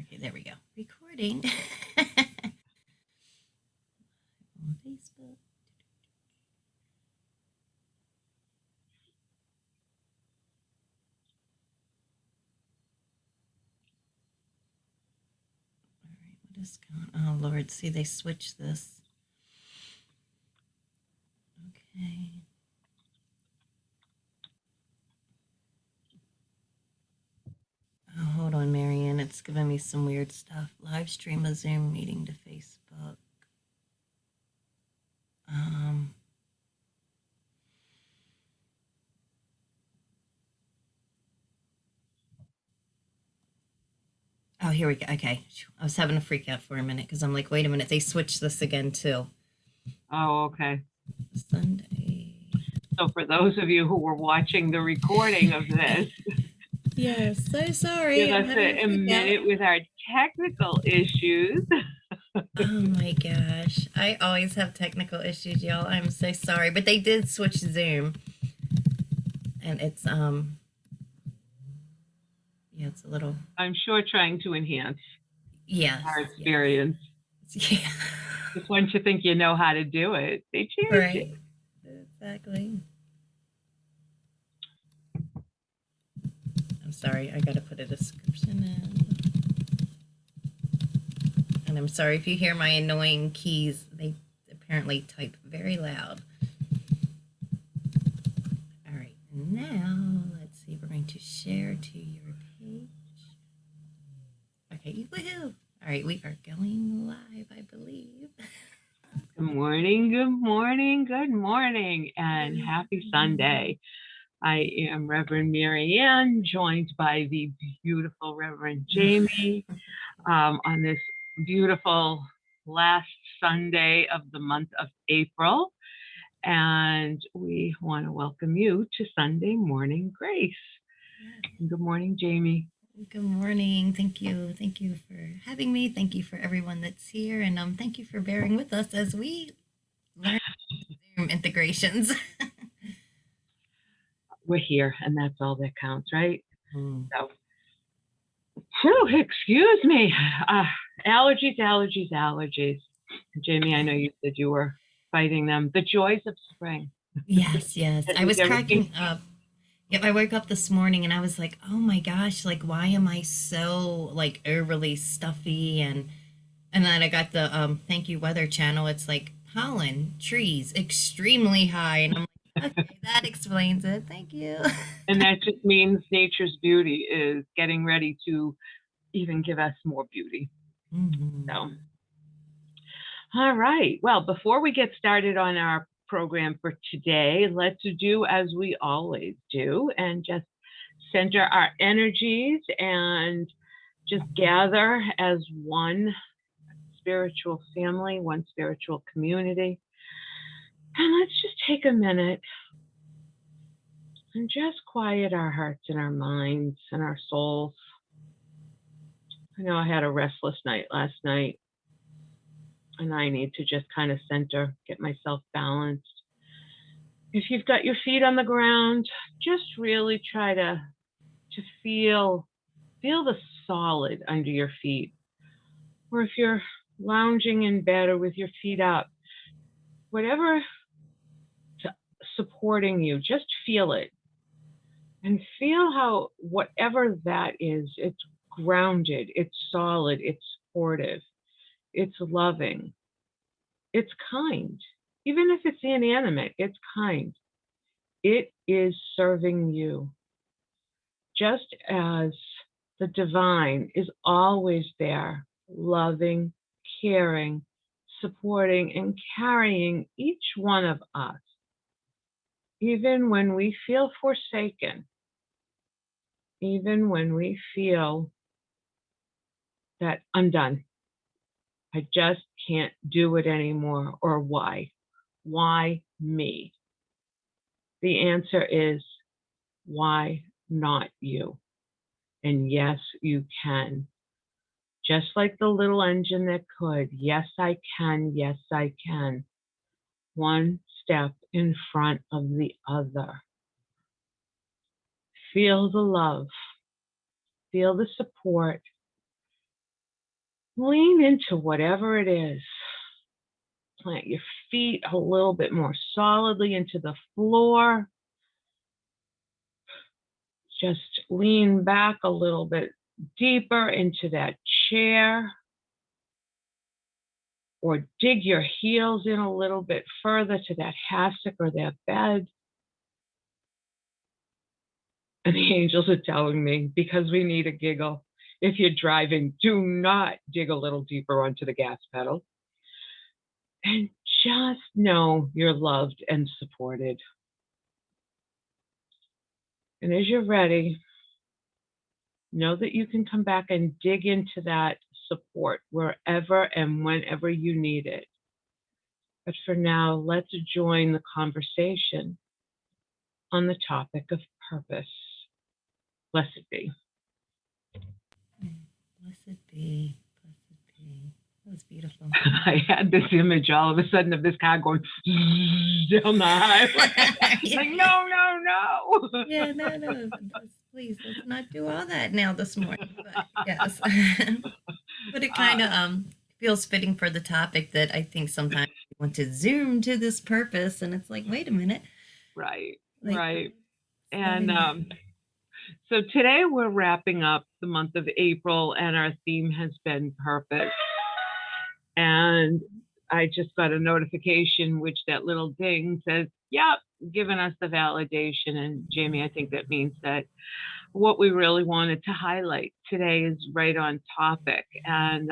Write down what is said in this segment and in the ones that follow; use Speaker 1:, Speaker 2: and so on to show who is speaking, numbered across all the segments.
Speaker 1: Okay, there we go. Recording. On Facebook. All right, what is going on? Oh, Lord, see, they switched this. Okay. Oh, hold on, Marianne. It's giving me some weird stuff. Live stream a Zoom meeting to Facebook. Um, oh, here we go. Okay. I was having a freak out for a minute because I'm like, wait a minute, they switched this again too.
Speaker 2: Oh, okay.
Speaker 1: Sunday.
Speaker 2: So for those of you who were watching the recording of this,
Speaker 1: yes, so sorry.
Speaker 2: give
Speaker 1: I'm
Speaker 2: us
Speaker 1: having a
Speaker 2: a
Speaker 1: freak out.
Speaker 2: minute with our technical issues.
Speaker 1: Oh my gosh. I always have technical issues, y'all. I'm so sorry. But they did switch Zoom. And it's yeah, it's a little
Speaker 2: I'm sure trying to enhance our
Speaker 1: yes.
Speaker 2: experience.
Speaker 1: Yeah.
Speaker 2: Just once you think you know how to do it, they change it.
Speaker 1: Right. Exactly. I'm sorry, I gotta put a description in. And I'm sorry if you hear my annoying keys. They apparently type very loud. All right, now let's see. We're going to share to your page. Okay, woohoo! All right, we are going live, I believe.
Speaker 2: Good morning, good morning, good morning, and happy Sunday. I am Reverend Marianne, joined by the beautiful Reverend Jamie on this beautiful last Sunday of the month of April. And we want to welcome you to Sunday Morning Grace. Good morning, Jamie.
Speaker 1: Good morning. Thank you. Thank you for having me. Thank you for everyone that's here. And thank you for bearing with us as we learn Zoom integrations.
Speaker 2: We're here, and that's all that counts, right?
Speaker 1: Mm.
Speaker 2: So, excuse me. Allergies, allergies, allergies. Jamie, I know you said you were fighting them. The joys of spring.
Speaker 1: Yes, yes. I was
Speaker 2: Everything.
Speaker 1: cracking up. Yep, I woke up this morning and I was like, "Oh my gosh, like why am I so like overly stuffy?" And then I got the thank you weather channel. It's like pollen, trees, extremely high and I'm like, "Okay, that explains it. Thank you."
Speaker 2: And that just means nature's beauty is getting ready to even give us more beauty.
Speaker 1: Mm-hmm.
Speaker 2: So, all right. Well, before we get started on our program for today, let's do as we always do and just center our energies and just gather as one spiritual family, one spiritual community. And let's just take a minute and just quiet our hearts and our minds and our souls. I know I had a restless night last night, and I need to just kind of center, get myself balanced. If you've got your feet on the ground, just really try to feel the solid under your feet. Or if you're lounging in bed or with your feet up, whatever supporting you, just feel it. And feel how whatever that is, it's grounded, it's solid, it's supportive, it's loving, it's kind. Even if it's inanimate, it's kind. It is serving you. Just as the divine is always there, loving, caring, supporting, and carrying each one of us, even when we feel forsaken, even when we feel that I'm done. I just can't do it anymore. Or why? Why me? The answer is, why not you? And yes, you can. Just like the little engine that could. Yes, I can. Yes, I can. One step in front of the other. Feel the love. Feel the support. lean into whatever it is. Plant your feet a little bit more solidly into the floor. Just lean back a little bit deeper into that chair, or dig your heels in a little bit further to that hassock or that bed. And the angels are telling me, because we need a giggle, if you're driving, do not dig a little deeper onto the gas pedal. And just know you're loved and supported. And as you're ready, know that you can come back and dig into that support wherever and whenever you need it. But for now, let's join the conversation on the topic of purpose. Blessed be.
Speaker 1: Blessed be. Blessed be. That was beautiful.
Speaker 2: I had this image all of a sudden of this car going down the highway. Like, no, no, no.
Speaker 1: Yeah, no. Please, let's not do all that now this morning. But yes. But it kind of feels fitting for the topic that I think sometimes we want to zoom to this purpose, and it's like, wait a minute.
Speaker 2: Right,
Speaker 1: Like,
Speaker 2: right. And so today we're wrapping up the month of April, and our theme has been purpose. And I just got a notification, which that little ding says, yep, giving us the validation. And Jamie, I think that means that what we really wanted to highlight today is right on topic. And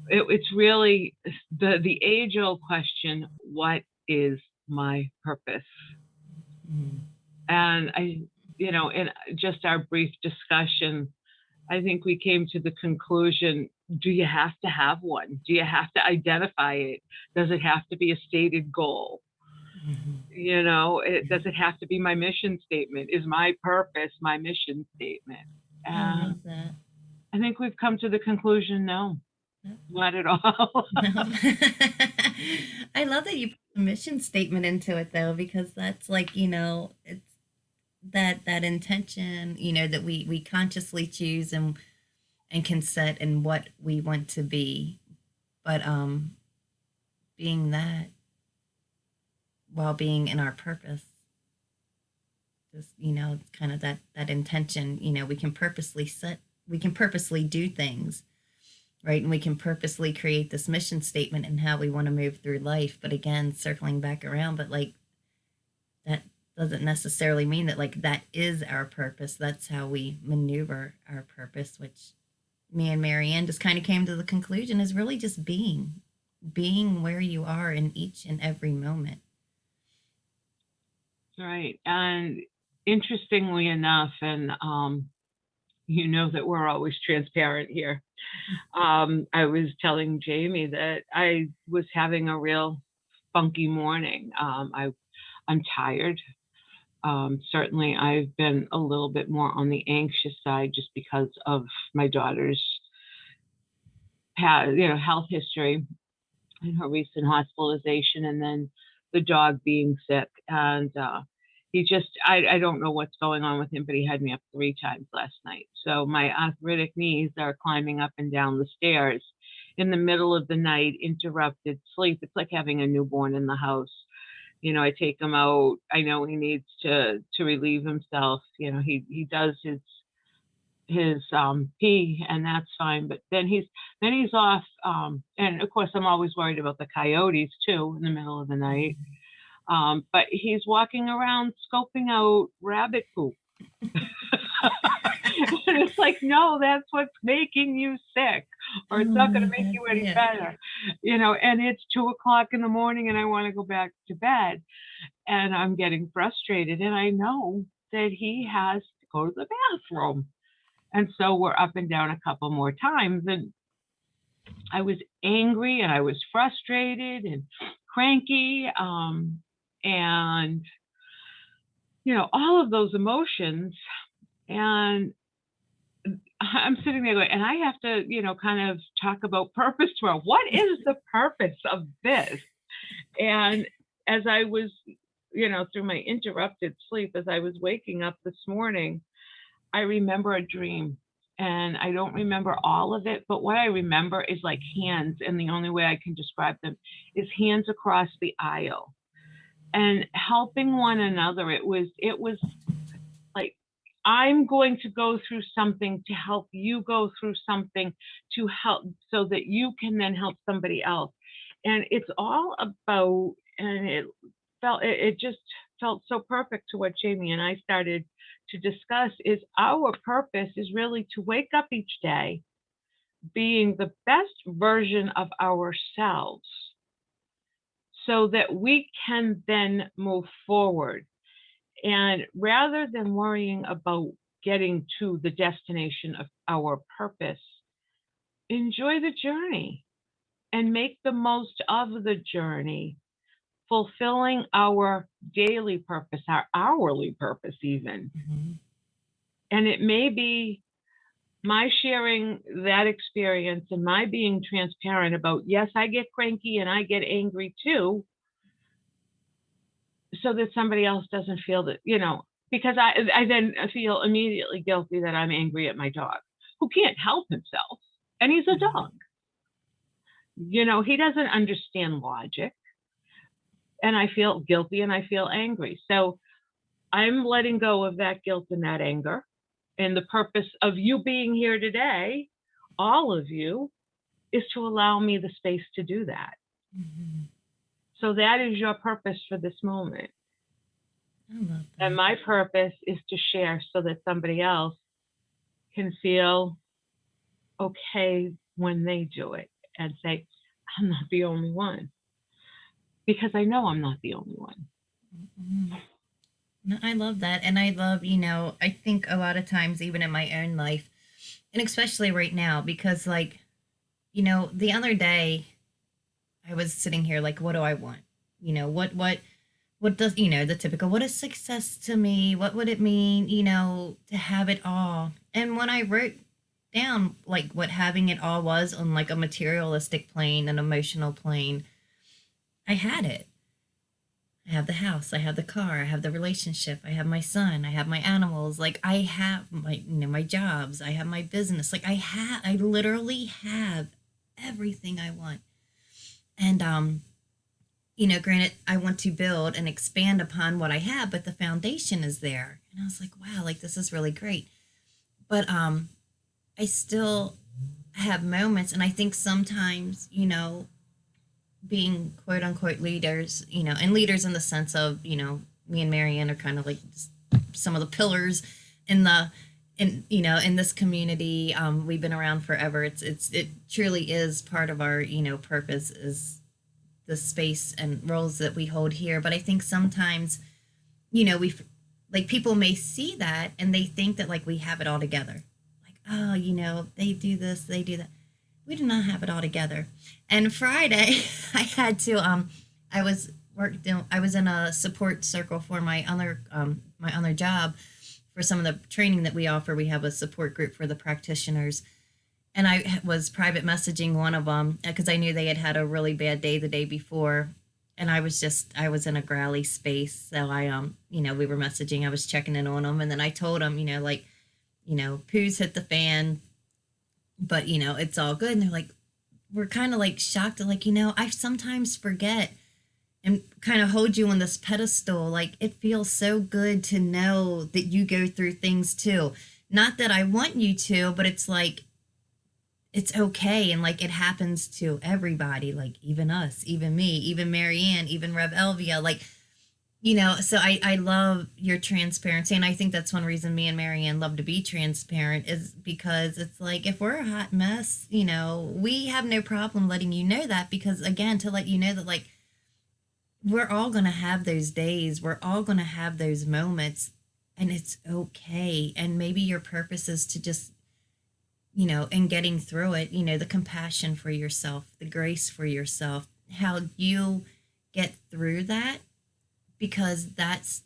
Speaker 2: it's really the age-old question, what is my purpose?
Speaker 1: mm-hmm.
Speaker 2: And in just our brief discussion, I think we came to the conclusion, do you have to have one? Do you have to identify it? Does it have to be a stated goal?
Speaker 1: Mm-hmm.
Speaker 2: Does it have to be my mission statement? Is my purpose my mission statement?
Speaker 1: I love that.
Speaker 2: I think we've come to the conclusion, no, not at all.
Speaker 1: No. I love that you put the mission statement into it, though, because that's like, it's that intention, that we consciously choose and can set in what we want to be. But being that while being in our purpose, just it's kind of that intention. We can purposely do things, right? And we can purposely create this mission statement and how we want to move through life. But again, circling back around, but like that doesn't necessarily mean that like that is our purpose. That's how we maneuver our purpose, which me and Marianne just kind of came to the conclusion is really just being where you are in each and every moment.
Speaker 2: Right. And interestingly enough, and that we're always transparent here. I was telling Jamie that I was having a real funky morning. I'm tired. Certainly, I've been a little bit more on the anxious side just because of my daughter's health history and her recent hospitalization, and then the dog being sick. And I don't know what's going on with him, but he had me up 3 times last night. So my arthritic knees are climbing up and down the stairs in the middle of the night, interrupted sleep. It's like having a newborn in the house. I take him out. I know he needs to relieve himself. He does his pee, and that's fine. But then he's off. And of course, I'm always worried about the coyotes too in the middle of the night. But he's walking around scoping out rabbit poop. And it's like, no, that's what's making you sick, or it's not going to make you any better. And it's 2:00 in the morning and I want to go back to bed, and I'm getting frustrated, and I know that he has to go to the bathroom. And so we're up and down a couple more times, and I was angry and I was frustrated and cranky. And all of those emotions, and I'm sitting there going, and I have to, kind of talk about purpose to her. What is the purpose of this? And as I was, through my interrupted sleep, as I was waking up this morning, I remember a dream. and I don't remember all of it, but what I remember is like hands, and the only way I can describe them is hands across the aisle and helping one another. It was like, I'm going to go through something to help you go through something, to help so that you can then help somebody else. And it's all about, and it just felt so perfect to what Jamie and I started to discuss, is our purpose is really to wake up each day being the best version of ourselves so that we can then move forward. And rather than worrying about getting to the destination of our purpose, enjoy the journey and make the most of the journey, fulfilling our daily purpose, our hourly purpose, even.
Speaker 1: Mm-hmm.
Speaker 2: And it may be my sharing that experience and my being transparent about, yes, I get cranky and I get angry too, so that somebody else doesn't feel that, because I then feel immediately guilty that I'm angry at my dog, who can't help himself. And he's a dog. He doesn't understand logic. And I feel guilty and I feel angry. So I'm letting go of that guilt and that anger. And the purpose of you being here today, all of you, is to allow me the space to do that.
Speaker 1: Mm-hmm.
Speaker 2: So that is your purpose for this moment.
Speaker 1: I love that.
Speaker 2: And my purpose is to share so that somebody else can feel okay when they do it and say, I'm not the only one. Because I know I'm not the only one.
Speaker 1: Mm-hmm. No, I love that. And I love, I think a lot of times, even in my own life, and especially right now, because, like, the other day I was sitting here, like, what do I want? What does, the typical, what is success to me? What would it mean, to have it all? And when I wrote down, like, what having it all was on, like, a materialistic plane, an emotional plane, I had it. I have the house, I have the car, I have the relationship, I have my son, I have my animals, like I have my jobs, I have my business. Like I literally have everything I want. And granted I want to build and expand upon what I have, but the foundation is there. And I was like, wow, like this is really great. But I still have moments, and I think sometimes, being quote unquote leaders, and leaders in the sense of, me and Marianne are kind of like some of the pillars in in this community. We've been around forever. It truly is part of our, purpose is the space and roles that we hold here. But I think sometimes, we like people may see that and they think that like we have it all together. Like, oh, they do this, they do that. We do not have it all together. And Friday, I had to I was in a support circle for my other job for some of the training that we offer. We have a support group for the practitioners, and I was private messaging one of them because I knew they had had a really bad day the day before, and I was in a growly space, so we were messaging. I was checking in on them, and then I told them, poos hit the fan, but it's all good. And they're like, we're kind of like shocked, like, I sometimes forget and kind of hold you on this pedestal. Like, it feels so good to know that you go through things too. Not that I want you to, but it's like, it's okay. And like, it happens to everybody, like even us, even me, even Marianne, even Rev Elvia, like, so I love your transparency. And I think that's one reason me and Marianne love to be transparent, is because it's like, if we're a hot mess, we have no problem letting you know that, because again, to let you know that like, we're all going to have those days. We're all going to have those moments, and it's okay. And maybe your purpose is to just, in getting through it, the compassion for yourself, the grace for yourself, how you get through that, because that's,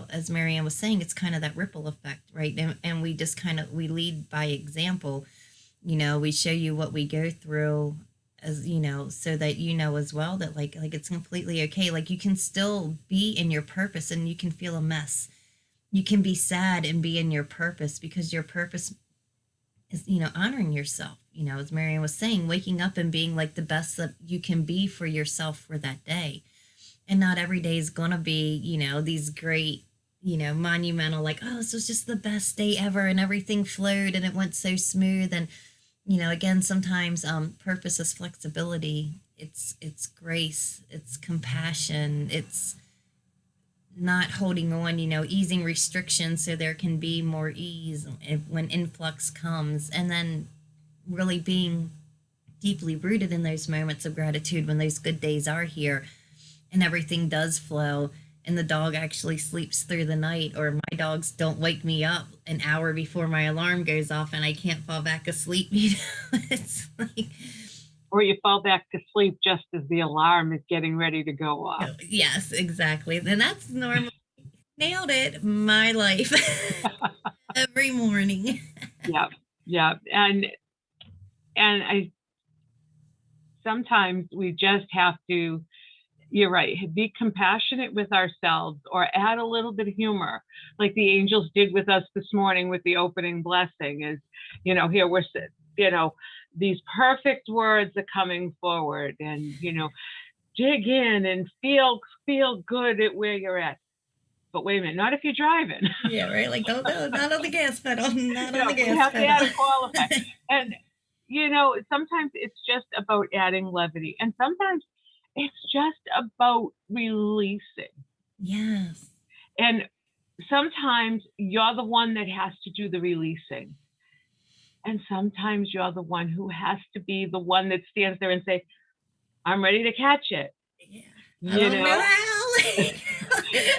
Speaker 1: as Marianne was saying, it's kind of that ripple effect, right? And we just we lead by example. We show you what we go through, as so that as well that like it's completely okay. Like, you can still be in your purpose, and you can feel a mess. You can be sad and be in your purpose, because your purpose is, honoring yourself, as Marianne was saying, waking up and being like the best that you can be for yourself for that day. And not every day is going to be, these great, monumental, like, oh, this was just the best day ever and everything flowed and it went so smooth. And, again, sometimes purpose is flexibility. It's grace, it's compassion, it's not holding on, easing restrictions so there can be more ease when influx comes, and then really being deeply rooted in those moments of gratitude when those good days are here and everything does flow and the dog actually sleeps through the night, or my dogs don't wake me up an hour before my alarm goes off and I can't fall back asleep. It's like,
Speaker 2: Or you fall back to sleep just as the alarm is getting ready to go off.
Speaker 1: yes, exactly. And that's normal. Nailed it. My life every morning.
Speaker 2: Yeah, yeah. And I sometimes we just have to, you're right, be compassionate with ourselves or add a little bit of humor, like the angels did with us this morning with the opening blessing. Is, here we're, these perfect words are coming forward, and dig in and feel good at where you're at. But wait a minute, not if you're driving.
Speaker 1: Yeah, right. Like, don't go, not on the gas pedal, not on the
Speaker 2: We
Speaker 1: gas
Speaker 2: have to add
Speaker 1: pedal.
Speaker 2: a qualifier. And sometimes it's just about adding levity, and sometimes it's just about releasing.
Speaker 1: Yes.
Speaker 2: And sometimes you're the one that has to do the releasing. And sometimes you're the one who has to be the one that stands there and say, I'm ready to catch it.
Speaker 1: Yeah. I
Speaker 2: You
Speaker 1: don't know
Speaker 2: know,
Speaker 1: how.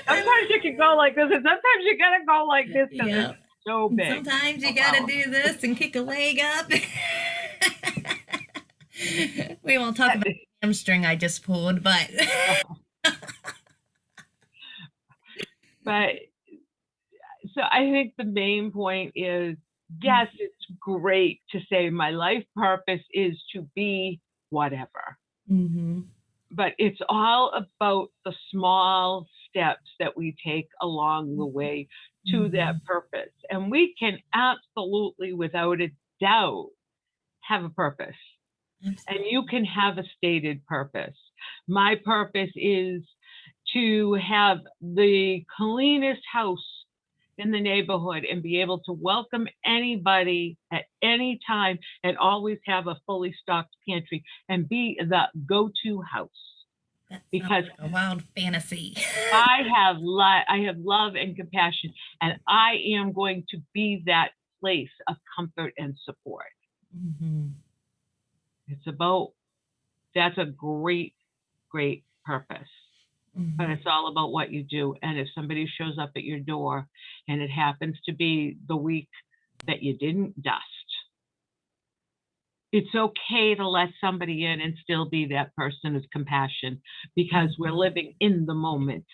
Speaker 2: sometimes you can go like this, and sometimes you gotta go like this because
Speaker 1: Yeah.
Speaker 2: it's so big.
Speaker 1: Sometimes you
Speaker 2: Oh,
Speaker 1: gotta
Speaker 2: wow.
Speaker 1: do this and kick a leg up. We won't talk about the hamstring I just pulled, but
Speaker 2: But so I think the main point is, yes, it's great to say my life purpose is to be whatever,
Speaker 1: mm-hmm.
Speaker 2: but it's all about the small steps that we take along the way to
Speaker 1: Mm-hmm.
Speaker 2: that purpose. And we can absolutely, without a doubt, have a purpose. And you can have a stated purpose. My purpose is to have the cleanest house in the neighborhood and be able to welcome anybody at any time and always have a fully stocked pantry and be the go-to house.
Speaker 1: That sounds
Speaker 2: Because
Speaker 1: like a wild fantasy.
Speaker 2: I have love and compassion, and I am going to be that place of comfort and support.
Speaker 1: Mm-hmm.
Speaker 2: It's about, that's a great, great purpose.
Speaker 1: Mm-hmm.
Speaker 2: But it's all about what you do. And if somebody shows up at your door and it happens to be the week that you didn't dust, it's okay to let somebody in and still be that person of compassion, because we're living in the moment.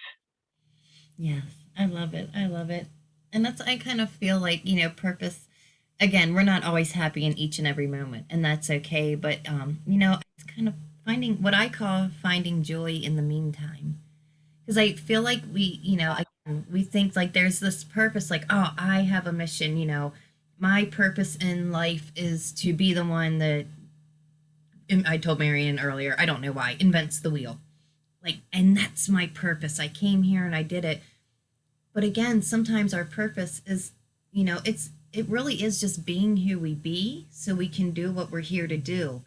Speaker 1: Yes, I love it. I love it. And that's, I kind of feel like, purpose, again, we're not always happy in each and every moment, and that's okay. But, it's kind of finding what I call finding joy in the meantime. Because I feel like we, again, we think like there's this purpose, like, oh, I have a mission, my purpose in life is to be the one that, I told Marianne earlier, I don't know why, invents the wheel. Like, and that's my purpose. I came here and I did it. But again, sometimes our purpose is, it really is just being who we be so we can do what we're here to do.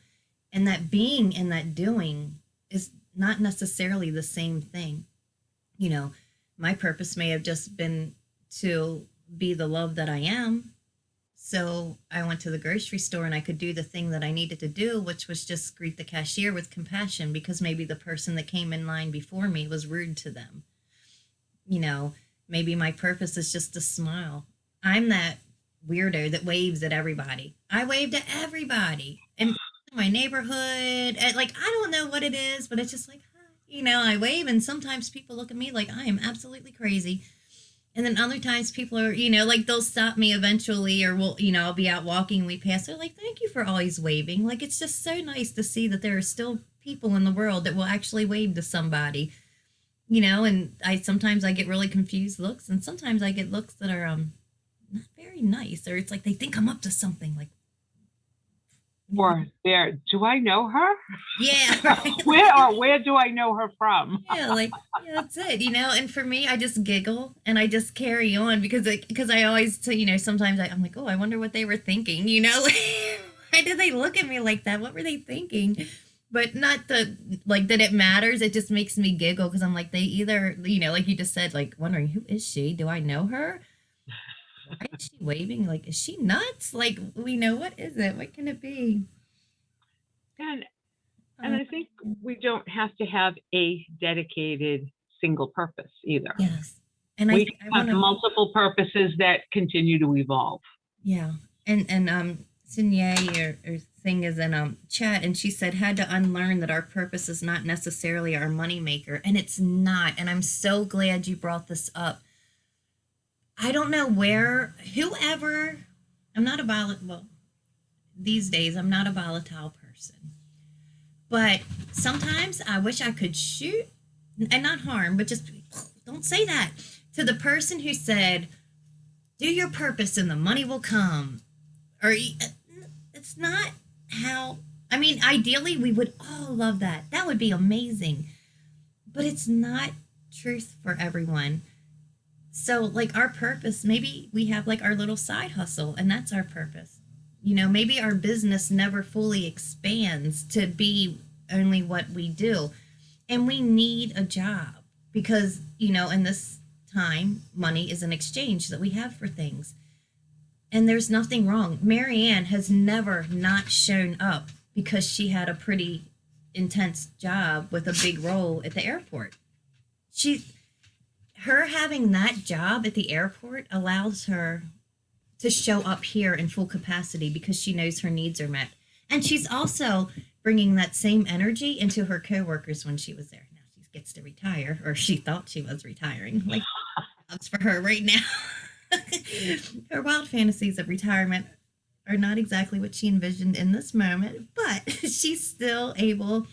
Speaker 1: And that being and that doing is not necessarily the same thing. My purpose may have just been to be the love that I am. So I went to the grocery store and I could do the thing that I needed to do, which was just greet the cashier with compassion because maybe the person that came in line before me was rude to them. Maybe my purpose is just to smile. I'm that weirdo that waves at everybody. I waved at everybody in my neighborhood. And like, I don't know what it is, but it's just like, I wave, and sometimes people look at me like I am absolutely crazy. And then other times people are, like they'll stop me eventually, or I'll be out walking and we pass. They're like, thank you for always waving. Like, it's just so nice to see that there are still people in the world that will actually wave to somebody, and sometimes I get really confused looks, and sometimes I get looks that are not very nice, or it's like they think I'm up to something. Like,
Speaker 2: Or there, do I know her?
Speaker 1: Yeah, right.
Speaker 2: Where do I know her from?
Speaker 1: Yeah, like yeah, that's it, And for me, I just giggle and I just carry on because I always, sometimes I'm like, oh, I wonder what they were thinking, like, why did they look at me like that? What were they thinking? But not the like that it matters. It just makes me giggle because I'm like, they either, like you just said, like wondering who is she? Do I know her? Why is she waving? Like, is she nuts? Like, what is it? What can it be?
Speaker 2: And and
Speaker 1: Uh,
Speaker 2: I think we don't have to have a dedicated single purpose either.
Speaker 1: yes, and
Speaker 2: We
Speaker 1: I
Speaker 2: can
Speaker 1: want
Speaker 2: have
Speaker 1: to.
Speaker 2: multiple purposes that continue to evolve.
Speaker 1: Yeah. And Sinye or thing is in chat and she said had to unlearn that our purpose is not necessarily our money maker. And it's not. And I'm so glad you brought this up. I don't know whoever I'm not a well, these days I'm not a volatile person. But sometimes I wish I could shoot and not harm, but just don't say that to the person who said, do your purpose and the money will come. Or it's not how, I mean, ideally we would all love that. That would be amazing. But it's not truth for everyone. So, like, our purpose, maybe we have like our little side hustle, and that's our purpose. Maybe our business never fully expands to be only what we do. And we need a job because, in this time, money is an exchange that we have for things. And there's nothing wrong. Marianne has never not shown up because she had a pretty intense job with a big role at the airport. She her having that job at the airport allows her to show up here in full capacity because she knows her needs are met. And she's also bringing that same energy into her coworkers when she was there. Now she gets to retire, or she thought she was retiring. Like, that's for her right now. Her wild fantasies of retirement are not exactly what she envisioned in this moment, but she's still able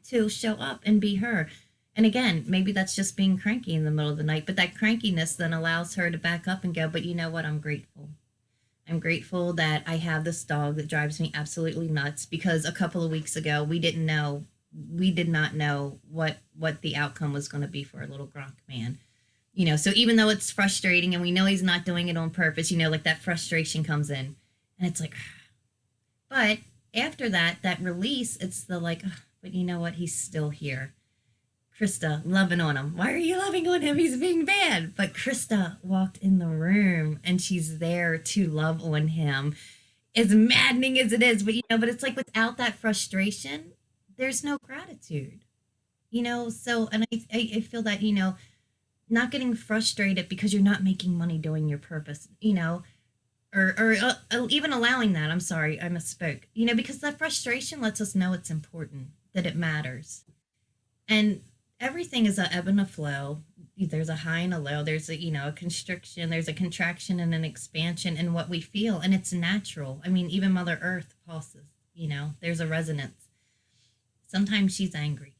Speaker 1: to show up and be her. And again, maybe that's just being cranky in the middle of the night, but that crankiness then allows her to back up and go, but you know what? I'm grateful. I'm grateful that I have this dog that drives me absolutely nuts because a couple of weeks ago we did not know what the outcome was going to be for our little Gronk man. So even though it's frustrating and we know he's not doing it on purpose, like that frustration comes in and it's like, but after that release, it's the like, but you know what? He's still here. Krista loving on him. Why are you loving on him? He's being bad. But Krista walked in the room and she's there to love on him. As maddening as it is, but it's like without that frustration, there's no gratitude. So and I feel that, not getting frustrated because you're not making money doing your purpose, or even allowing that. I'm sorry, I misspoke. Because that frustration lets us know it's important, that it matters. And everything is a ebb and a flow. There's a high and a low. There's a constriction. There's a contraction and an expansion in what we feel, and it's natural. I mean, even Mother Earth pulses. There's a resonance. Sometimes she's angry,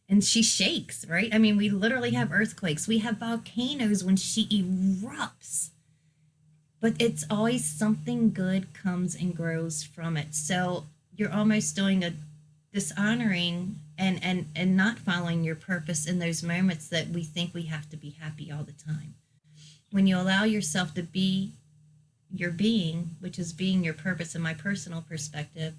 Speaker 1: and she shakes. Right? I mean, we literally have earthquakes. We have volcanoes when she erupts. But it's always something good comes and grows from it. So you're almost doing a dishonoring and not following your purpose in those moments that we think we have to be happy all the time. When you allow yourself to be your being, which is being your purpose in my personal perspective,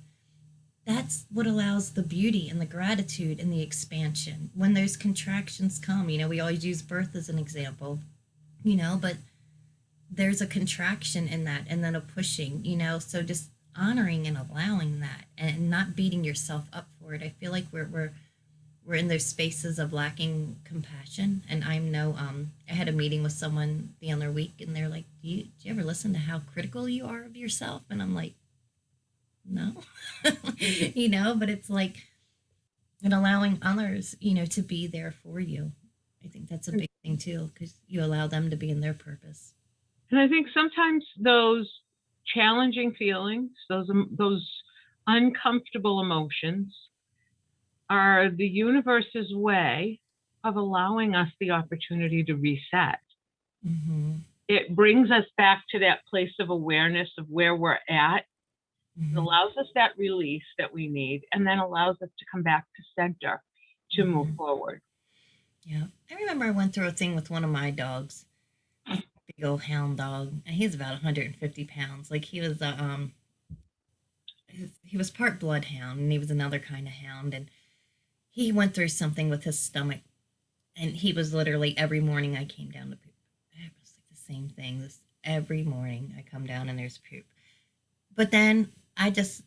Speaker 1: that's what allows the beauty and the gratitude and the expansion. When those contractions come, we always use birth as an example, but there's a contraction in that and then a pushing, so just honoring and allowing that and not beating yourself up for it. I feel like we're in those spaces of lacking compassion. And I had a meeting with someone the other week and they're like, do you ever listen to how critical you are of yourself? And I'm like, no. But it's like, and allowing others, to be there for you. I think that's a big thing too, because you allow them to be in their purpose.
Speaker 2: And I think sometimes those challenging feelings, those uncomfortable emotions, are the universe's way of allowing us the opportunity to reset.
Speaker 1: Mm-hmm.
Speaker 2: It brings us back to that place of awareness of where we're at It
Speaker 1: Hmm.
Speaker 2: allows us that release that we need, and then allows us to come back to center to move
Speaker 1: Hmm.
Speaker 2: forward.
Speaker 1: Yeah. I remember I went through a thing with one of my dogs, big old hound dog, and he's about 150 pounds. Like he was a he was part bloodhound and he was another kind of hound, and he went through something with his stomach, and he was literally every morning I came down to poop. It was like the same thing. This every morning I come down and there's poop. But then I just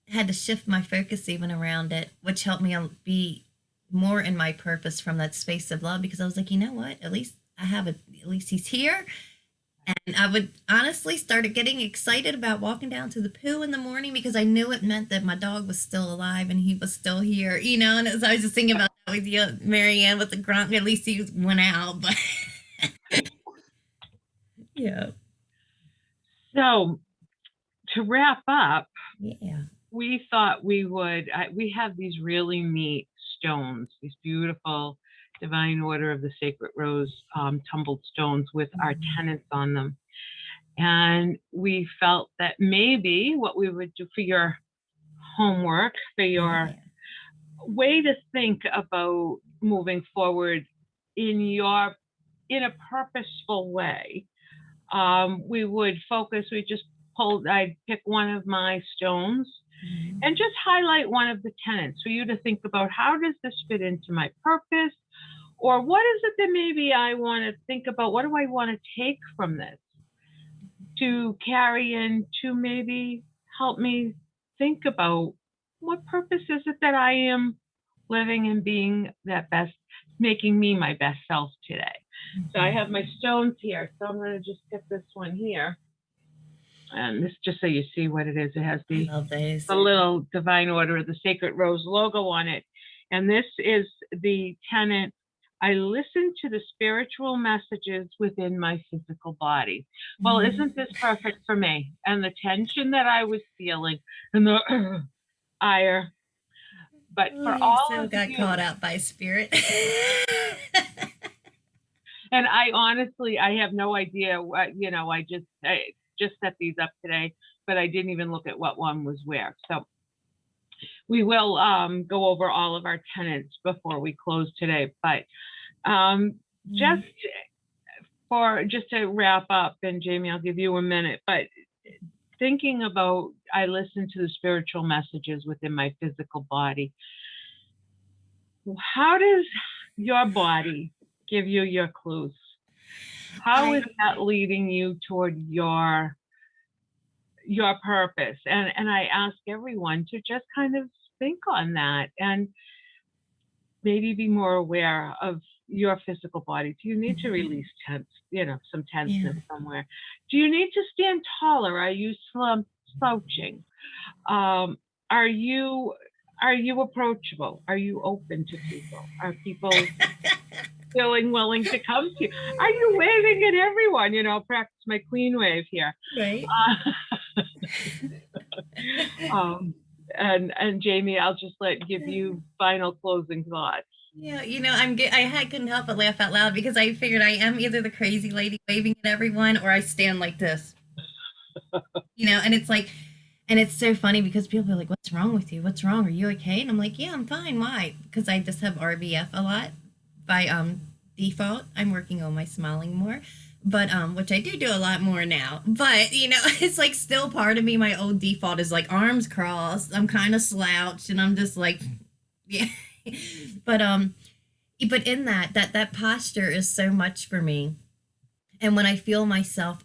Speaker 1: had to shift my focus even around it, which helped me be more in my purpose from that space of love, because I was like, you know what? At least I have it. At least he's here. And I would honestly started getting excited about walking down to the poo in the morning because I knew it meant that my dog was still alive and he was still here, you know. And as I was just thinking about that with you, Marianne, with the grunt, at least he went out. But yeah,
Speaker 2: So, to wrap up,
Speaker 1: yeah.
Speaker 2: we thought we have these really neat stones, these beautiful Divine Order of the Sacred Rose tumbled stones with our
Speaker 1: Mhm.
Speaker 2: tenets on them. And we felt that maybe what we would do for your homework, for your
Speaker 1: Yeah.
Speaker 2: way to think about moving forward in your in a purposeful way, we would focus. We just I'd pick one of my stones
Speaker 1: Mhm.
Speaker 2: and just highlight one of the tenets for you to think about. How does this fit into my purpose? Or what is it that maybe I want to think about? What do I want to take from this to carry in to maybe help me think about what purpose is it that I am living and being that best, making me my best self today? So I
Speaker 1: Mhm.
Speaker 2: have my stones here. So I'm going to just pick this one here. And this, just so you see what it is, it has
Speaker 1: I love those.
Speaker 2: the little Divine Order of the Sacred Rose logo on it. And this is the tenet: I listen to the spiritual messages within my physical body. Well,
Speaker 1: Mhm.
Speaker 2: isn't this perfect for me? And the tension that I was feeling and the ire. But
Speaker 1: Oh,
Speaker 2: for
Speaker 1: you
Speaker 2: all
Speaker 1: so
Speaker 2: of
Speaker 1: got caught
Speaker 2: you,
Speaker 1: out by spirit.
Speaker 2: and I honestly, I have no idea what, I just set these up today, but I didn't even look at what one was where. So we will go over all of our tenants before we close today. But just
Speaker 1: Mhm.
Speaker 2: just to wrap up, and Jamie, I'll give you a minute, but thinking about, I listen to the spiritual messages within my physical body. How does your body give you your clues? How is
Speaker 1: I
Speaker 2: that leading you toward your purpose? And I ask everyone to just kind of think on that and maybe be more aware of your physical body. Do you need to
Speaker 1: Mhm.
Speaker 2: release some tenseness
Speaker 1: Yeah.
Speaker 2: somewhere? Do you need to stand taller? Are you slouching? Um, are you are you approachable? Are you open to people? Are people feeling willing to come to you? Are you waving at everyone? Practice my queen wave here.
Speaker 1: Right.
Speaker 2: Um, and Jamie, I'll just give you final closing thoughts.
Speaker 1: Yeah, couldn't help but laugh out loud because I figured I am either the crazy lady waving at everyone or I stand like this. And it's like, and it's so funny because people are like, "What's wrong with you? What's wrong? Are you okay?" And I'm like, "Yeah, I'm fine. Why?" Because I just have RBF a lot by default. I'm working on my smiling more, but which I do a lot more now. But it's like still part of me. My old default is like arms crossed. I'm kind of slouched, and I'm just like, yeah. but but in that posture is so much for me. And when I feel myself,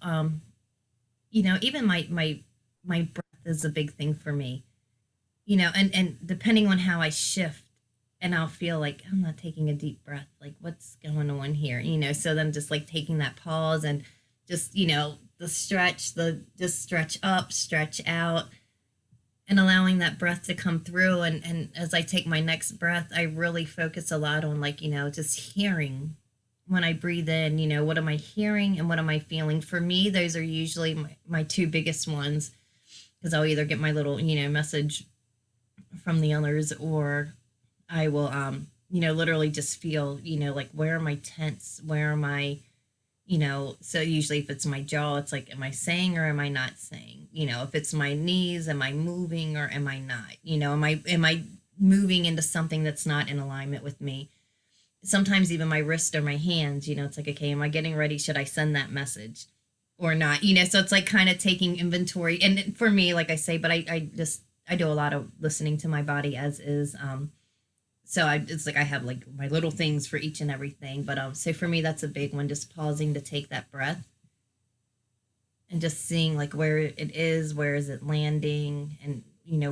Speaker 1: even my breath is a big thing for me. And depending on how I shift, and I'll feel like I'm not taking a deep breath, like what's going on here, so then just like taking that pause and just the just stretch up, stretch out, and allowing that breath to come through. And as I take my next breath, I really focus a lot on, like, just hearing when I breathe in, what am I hearing and what am I feeling? For me, those are usually my two biggest ones, because I'll either get my little, message from the others, or I will, literally just feel, like, where am I tense? Where am I, so usually if it's my jaw, it's like, am I saying or am I not saying? if it's my knees, am I moving or am I not? Am I moving into something that's not in alignment with me? Sometimes even my wrist or my hands, it's like, okay, am I getting ready? Should I send that message or not? So it's like kind of taking inventory. And for me, like I say, but I do a lot of listening to my body as is. It's like I have like my little things for each and everything. But so for me, that's a big one, just pausing to take that breath and just seeing like where it is, where is it landing, and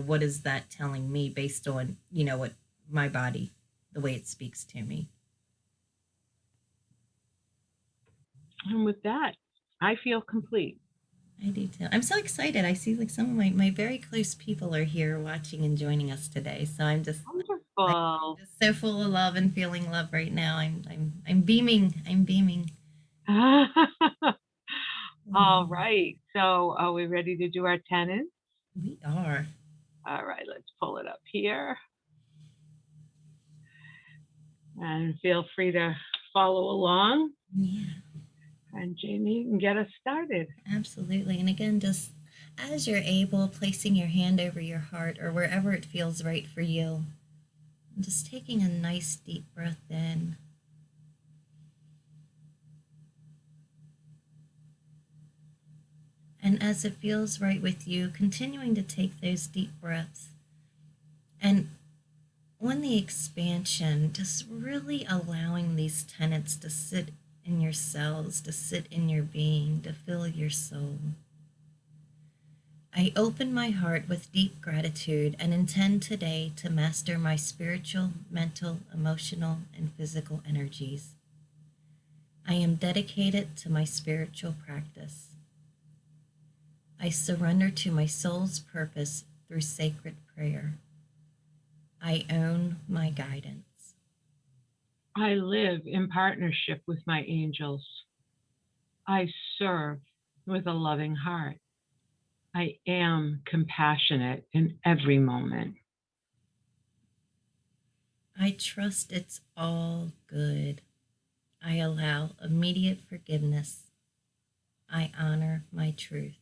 Speaker 1: what is that telling me based on what my body, the way it speaks to me.
Speaker 2: And with that, I feel complete.
Speaker 1: I do too. I'm so excited. I see like some of my very close people are here watching and joining us today. So I'm
Speaker 2: Wonderful.
Speaker 1: just so full of love and feeling love right now. I'm beaming. I'm beaming.
Speaker 2: All
Speaker 1: Mm.
Speaker 2: right. So are we ready to do our tenants?
Speaker 1: We are.
Speaker 2: All right, let's pull it up here. And feel free to follow along.
Speaker 1: Yeah,
Speaker 2: And Jamie, you can get us started.
Speaker 1: absolutely. And again, just as you're able, placing your hand over your heart or wherever it feels right for you. And just taking a nice deep breath in. And as it feels right with you, continuing to take those deep breaths. And on the expansion, just really allowing these tenets to sit in your cells, to sit in your being, to fill your soul. I open my heart with deep gratitude and intend today to master my spiritual, mental, emotional, and physical energies. I am dedicated to my spiritual practice. I surrender to my soul's purpose through sacred prayer. I own my guidance.
Speaker 2: I live in partnership with my angels. I serve with a loving heart. I am compassionate in every moment.
Speaker 1: I trust it's all good. I allow immediate forgiveness. I honor my truth.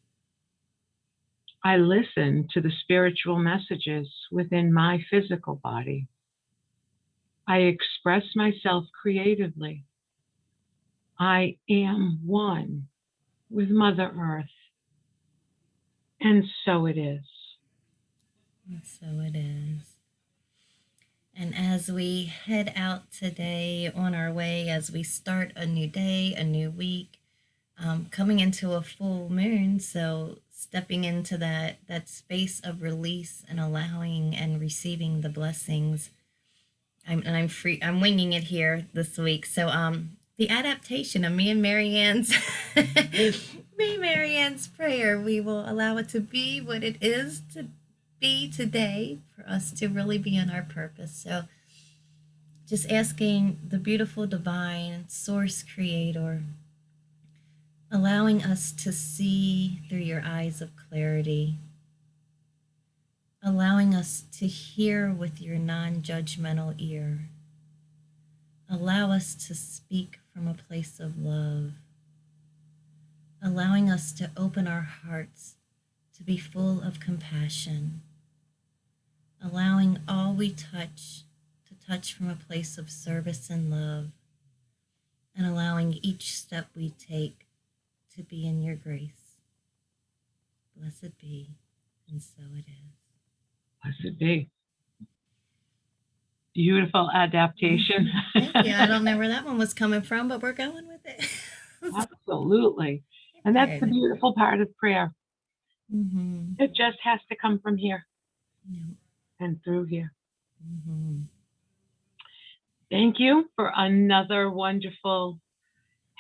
Speaker 2: I listen to the spiritual messages within my physical body. I express myself creatively. I am one with Mother Earth. And so it is.
Speaker 1: And so it is. And as we head out today on our way, as we start a new day, a new week, coming into a full moon, so stepping into that space of release and allowing and receiving the blessings. I'm free. I'm winging it here this week. So the adaptation of me and Marianne's Marianne's prayer, we will allow it to be what it is to be today for us to really be in our purpose. So just asking the beautiful divine source creator, allowing us to see through your eyes of clarity, allowing us to hear with your non-judgmental ear. Allow us to speak from a place of love, allowing us to open our hearts to be full of compassion, allowing all we touch to touch from a place of service and love, and allowing each step we take to be in your grace. Blessed be, and so it is.
Speaker 2: Blessed be. Beautiful adaptation.
Speaker 1: Thank you. I don't know where that one was coming from, but we're going with it.
Speaker 2: Absolutely. And that's the beautiful part of prayer.
Speaker 1: Mm-hmm.
Speaker 2: It just has to come from here
Speaker 1: Yep.
Speaker 2: and through here.
Speaker 1: Mm-hmm.
Speaker 2: Thank you for another wonderful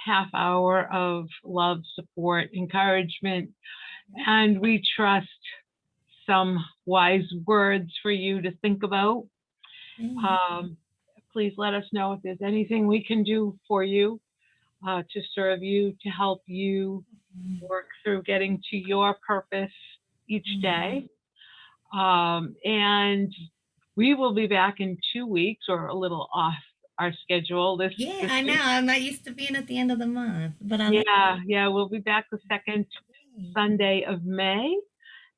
Speaker 2: half hour of love, support, encouragement, and we trust some wise words for you to think about. Please let us know if there's anything we can do for you, to serve you, to help you work through getting to your purpose each day. And we will be back in 2 weeks, or a little off our schedule this
Speaker 1: I know.
Speaker 2: week.
Speaker 1: I'm not used to being at the end of the month, but
Speaker 2: Yeah, we'll be back the second Sunday of May.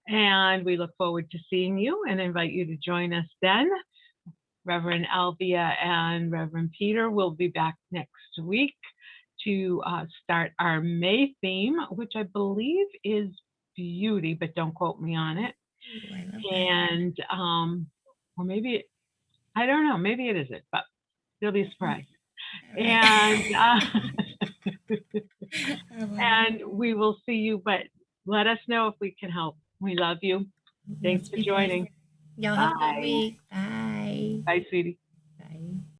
Speaker 2: And we look forward to seeing you and invite you to join us then. Reverend Alvia and Reverend Peter will be back next week to start our May theme, which I believe is beauty, but don't quote me on it.
Speaker 1: Ooh, I love that.
Speaker 2: And or maybe, I don't know, maybe it isn't, but it'll be a surprise.
Speaker 1: All right.
Speaker 2: And and we will see you, but let us know if we can help. We love you. Thanks
Speaker 1: Yes,
Speaker 2: for
Speaker 1: we do.
Speaker 2: joining.
Speaker 1: Y'all have a good
Speaker 2: Bye.
Speaker 1: week. Bye.
Speaker 2: Bye, sweetie.